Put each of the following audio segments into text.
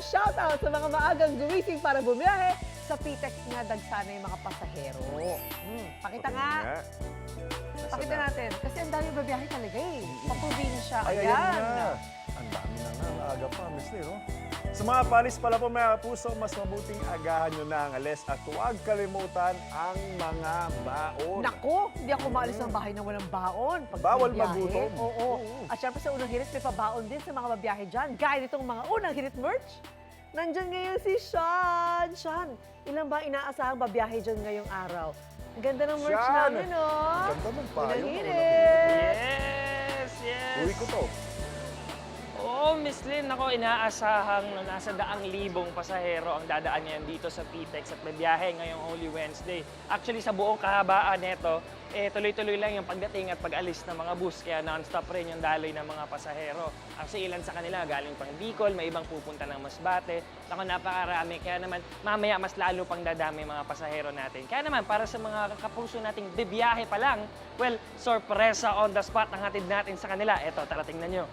shoutout sa mga maagang gumising para bumiyahe sa PTEX nga dagsana yung mga pasahero. Pakita nga. Pakita natin. Kasi ang dami babiyahe talaga eh. Paprobinsya. Ay, ayan na. Ang dami na nga. Maaga pa, Miss Lee, no? Sa mga palis pala po mga kapuso, mas mabuting agahan nyo na ang alis at huwag kalimutan ang mga baon. Nako, hindi ako maalis ng bahay na walang baon. Pag Bawal bibiyahe. magutom. Oo. At syempre sa unang hirit, may pabaon din sa mga babiyahe dyan. Gaya nitong mga unang hirit merch. Nandyan ngayon si Sean. Sean, ilan ba inaasahang babiyahe dyan ngayong araw? Ang ganda ng merch Sean! namin, no? Ang ganda ng payo. Unang hirit. Yes! Uwi ko to. Oo, Miss Lynn, ako inaasahang na nasa 100,000 pasahero ang dadaan ngayon dito sa PTEX at may biyahe ngayong Holy Wednesday. Actually, sa buong kahabaan nito, tuloy-tuloy lang yung pagdating at pag-alis ng mga bus, kaya non-stop rin yung daloy ng mga pasahero. Kasi ilan sa kanila galing pang Bicol, may ibang pupunta ng Masbate. Ako napakarami, kaya naman mamaya mas lalo pang dadami mga pasahero natin. Kaya naman, para sa mga kapuso nating bibiyahe pa lang, well, sorpresa on the spot ang hatid natin sa kanila. Eto, tara tingnan nyo.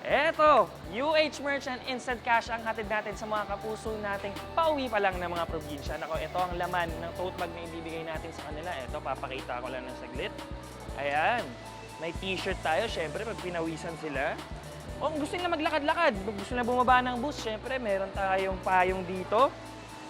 Eto, UH Merchant Instant Cash ang hatid natin sa mga kapuso nating pauwi pa lang ng mga probinsya. Nako, ito ang laman ng tote bag na ibibigay natin sa kanila. Eto, papakita ko lang ng saglit. Ayan, may t-shirt tayo. Siyempre, pag pinawisan sila. O, gusto nila maglakad-lakad. Gusto nila bumaba ng bus. Siyempre, meron tayong payong dito.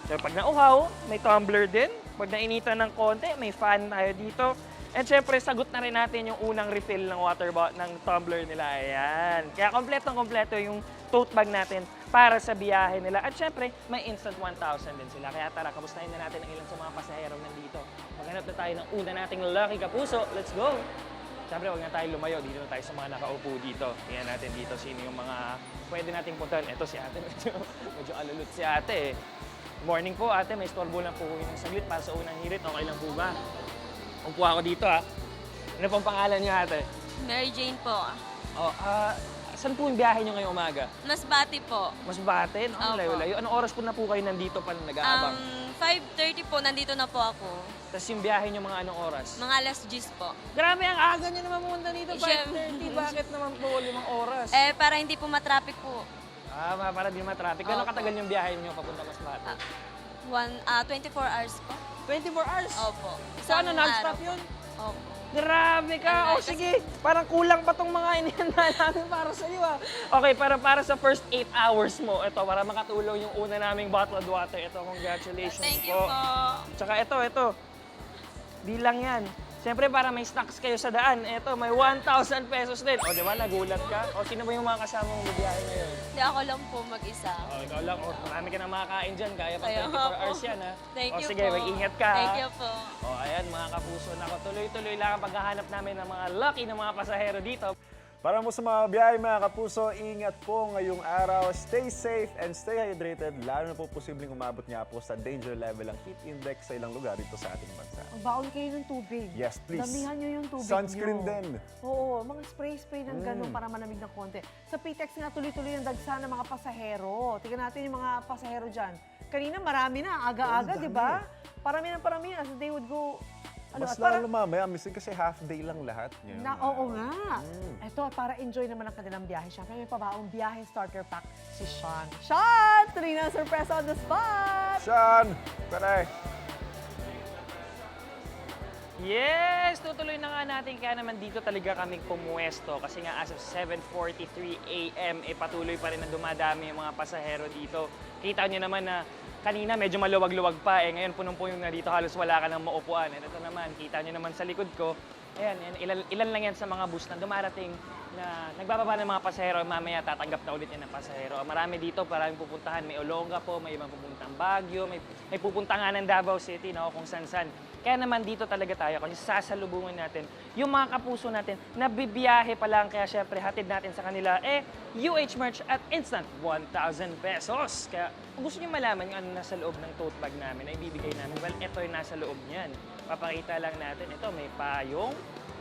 So, pag nauhaw, may tumbler din. Pag nainitan ng konti, may fan tayo dito. And syempre, sagot na rin natin yung unang refill ng water bottle, ng tumbler nila. Ayan. Kaya kompletong-kompleto yung tote bag natin para sa biyahe nila. At syempre, may instant 1,000 din sila. Kaya tara, kamustahin na natin ang ilan sa mga pasahero nandito. Maghanap na tayo ng una nating lucky kapuso. Let's go! Syempre, huwag na tayo lumayo. Dito na tayo sa mga nakaupo dito. Tingnan natin dito sino yung mga pwede nating puntahan. Ito si ate. Medyo alulut si ate eh. Morning po ate, may storbo lang po yung saglit para sa unang hirit. Okay lang po ba? Upo ako dito ha. Ano pong pangalan niyo ate? Mary Jane po. Oh, saan po yung biyahe niyo ngayong umaga? Masbate po. Masbate? No? Opo. Layo-layo. Anong oras po na po kayo nandito pa nag-aabang? 5:30 po, nandito na po ako. Tapos yung biyahe niyo mga anong oras? Mga alas 10 po. Grabe, ang aga niyo naman pumunta dito. Siyempre. 5:30. Bakit naman po 5 oras? Para hindi po matraffic po. Para di matraffic. Gano'ng Opo. katagal yung biyahe niyo papunta Masbate? 24 hours po. 24 hours? Opo. So ano, Isang non-stop araw. yun? Opo. Grabe ka! O Kasi- sige, parang kulang pa tong mga inihanda namin para sa iyo ah. Okay, para sa first 8 hours mo, ito, para makatulong yung una naming bottled water. Ito, congratulations Thank you po. po. Tsaka ito. Di lang yan. Siyempre, para may snacks kayo sa daan, ito, may 1,000 pesos din. O, di ba, nagulat ka? O, sino ba yung mga kasama mong bibiyahe ngayon? Hindi ako lang po mag-isa. O, ikaw lang. O, marami ka na makakain dyan. Kaya pa Kaya 24 nga po. hours yan, ha? Thank o, you sige, po. mag-ingat ka, Thank ha? you po. O, ayan, mga kapuso. Nako, tuloy-tuloy lang ang paghahanap namin ng mga lucky na mga pasahero dito. Para mo sa mga biyahe mga kapuso, ingat po ngayong araw. Stay safe and stay hydrated. Lalo na po posibleng umabot nga po sa danger level ang heat index sa ilang lugar dito sa ating bansa. Magbaon kayo ng tubig. Yes, please. Damihan nyo yung tubig Sunscreen nyo. din. Oo, mga spray-spray ng gano'n para malamig ng konti. Sa PTEX nga tuloy-tuloy ang dagsa ng mga pasahero. Tingnan natin yung mga pasahero dyan. Kanina marami na, aga-aga, Oo, di ba? Parami as the day would go. Mas at para- lalo mamaya, missing kasi half day lang lahat. Ngayon. Oo nga. Ito, para enjoy naman ang kanilang biyahe. Siyempre, may pabaong biyahe starter pack si Sean. Sean! Tuloy na ang surprise on the spot! Sean! Pare! Yes! Tutuloy na nga natin. Kaya naman dito talaga kaming pumuesto. Kasi nga as of 7:43 a.m. patuloy pa rin na dumadami yung mga pasahero dito. Kita nyo naman na kanina medyo maluwag-luwag pa. Ngayon punong-puno na dito. Halos wala ka nang maupuan. And ito naman, kita nyo naman sa likod ko. Ayan, ilan lang yan sa mga bus na dumarating na nagbababa ng mga pasahero. Mamaya tatanggap na ulit yan ng pasahero. Marami dito, maraming pupuntahan. May Olonga po, may ibang pupuntang Baguio, may pupunta nga ng Davao City, no, kung san-san. Kaya naman dito talaga tayo kasi sasalubungan natin yung mga kapuso natin na bibiyahe pa lang. Kaya syempre hatid natin sa kanila UH Merch at instant 1,000 pesos. Kaya kung gusto nyo malaman yung ano nasa loob ng tote bag namin na ibibigay namin, well, ito yung nasa loob niyan. Papakita lang natin. Ito, may payong.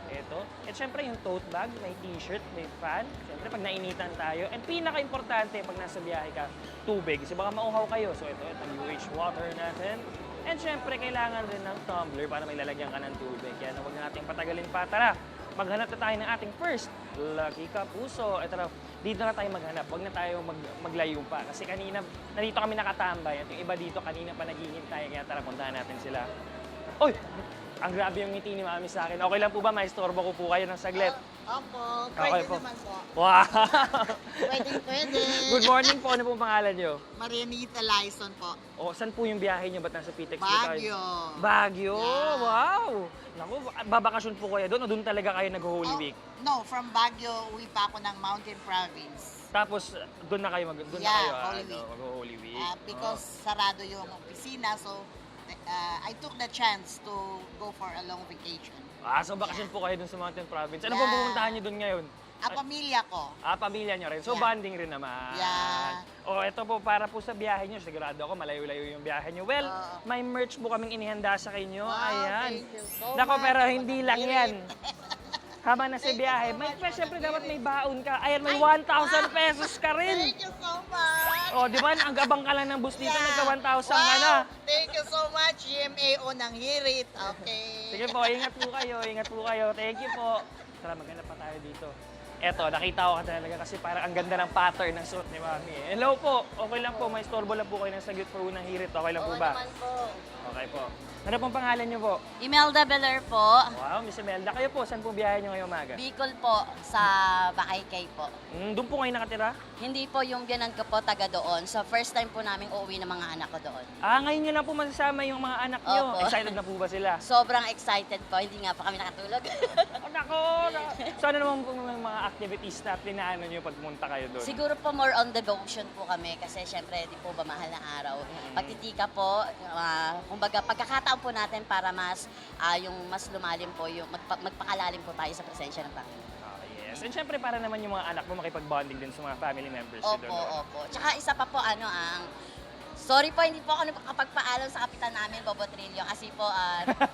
Ito. At syempre yung tote bag, may t-shirt, may fan. Syempre pag nainitan tayo. And pinaka-importante pag nasa biyahe ka, tubig. Kasi baka mauhaw kayo. So ito UH water natin. And syempre kailangan rin ng tumbler para may lalagyan ka ng tubig. Kaya huwag na nating patagalin pa. Tara, maghanap na tayo ng ating first Lucky Kapuso. Ito na, dito na tayo maghanap. Huwag na tayo maglayo pa. Kasi kanina, nandito kami nakatambay. At yung iba dito, kanina pa naghihintay. Kaya tara, puntahan natin sila. Oy! Ang grabe yung ngiti ni Mami sa akin. Okay lang po ba? Maistorbo ko po kayo ng saglit. Opo, Okay pwede po. naman po. Wow! Pwede. Good morning po. Ano po pangalan nyo? Marianita Lyson po. O, saan po yung biyahe nyo? Ba't nasa Pitex po tayo? Baguio. Baguio? Yeah. Wow! Naku, babakasyon po kayo doon o doon talaga kayo nag-Holy Oh, Week? No, from Baguio, uwi pa ako ng Mountain Province. Tapos doon na kayo doon na Yeah, kayo Holy Week. mag-Holy Week. Because sarado yung opisina, so I took the chance to go for a long vacation. So bakasyon po kayo doon sa Mountain Province. Ano Yeah. pong pupuntahan nyo doon ngayon? Pamilya ko. Pamilya nyo rin. So Yeah. bonding rin naman. Yeah. Ito po para po sa biyahe nyo. Sigurado ako malayo-layo yung biyahe nyo. Well, may merch po kaming inihanda sa inyo. Ayan. Thank you so Nako, much. pero hindi lang yan. Habang nasa biyahe, syempre dapat may baon ka. Ayan, may 1,000 pesos ka rin. Thank you so much. O, di ba? Ang gabang ka lang ng bus dito, nagka-1,000 ka na. Thank you so much, GMAO ng Hirit. Okay. Sige po, ingat po kayo, ingat po kayo. Thank you po. Tara, maghanap pa tayo dito. Eto, nakita ko ka talaga kasi parang ang ganda ng pattern ng suot ni Mami. Hello po, okay lang po, may istorbo lang po kayo ng sagyot for unang hirit. Okay lang po ba? Okay po. Ano pong pangalan niyo po? Imelda Beler po. Wow, Miss Imelda. Kayo po, saan po biyahe niyo ngayong umaga? Bicol po, sa Bakaykay po. Doon po kayo nakatira? Hindi po yung biyanan ko po taga doon. So first time po namin uuwi ng mga anak ko doon. Ngayon niyo lang po masasama yung mga anak niyo. Opo. Excited na po ba sila? Sobrang excited po, hindi nga po kami nakatulog. Nako! So ano naman po yung mga activities na plinaano niyo pag pumunta kayo doon? Siguro po more on devotion po kami kasi syempre di po ba mahal na araw. Pagtitika po, kumbaga pagkakataon po natin para mas yung mas lumalim po yung magpakalalim po tayo sa presensya ng Panginoon. Yes. And syempre para naman yung mga anak mo makipag-bonding din sa mga family members niyo doon. Opo. Tsaka isa pa po sorry po, hindi po ako nakapagpaalam sa kapitan namin, Bobo Trillo, kasi po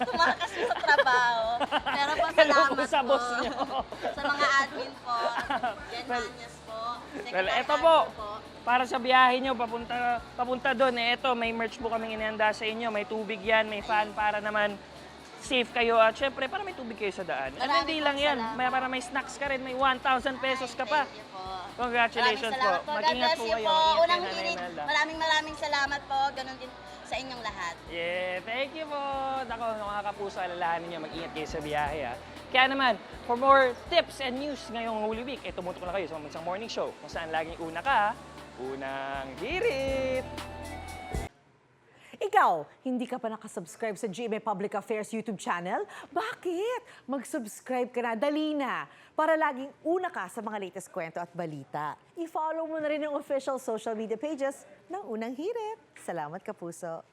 tumakas po sa trabaho. Pero po Hello salamat po sa po boss niyo. sa mga admin po, Jen Manyas po. Well, Secretary eto po, po. para sa biyahe nyo, papunta doon, ito, may merch po kaming inihanda sa inyo. May tubig yan, may fan para naman safe kayo. At syempre, para may tubig kayo sa daan. At Maraming hindi po lang yan, salamat. para may snacks ka rin, may 1,000 pesos ka pa. Thank you po. Congratulations Maraming po. salamat Mag-ingat God po bless you kayo. po. Mag-ingat Unang kayo, Nanay hirit. Imelda. Maraming salamat po. Ganun din sa inyong lahat. Yeah, thank you po. Nako, mga kapuso, alalahanin niyo, mag-ingat kayo sa biyahe ha. Kaya naman, for more tips and news ngayong Holy Week, tumutok na kayo sa Mamansang Morning Show kung saan laging una ka, unang hirit! Ikaw, hindi ka pa nakasubscribe sa GMA Public Affairs YouTube channel? Bakit? Mag-subscribe ka na, dali na, para laging una ka sa mga latest kwento at balita. I-follow mo na rin yung official social media pages ng Unang Hirit. Salamat, Kapuso.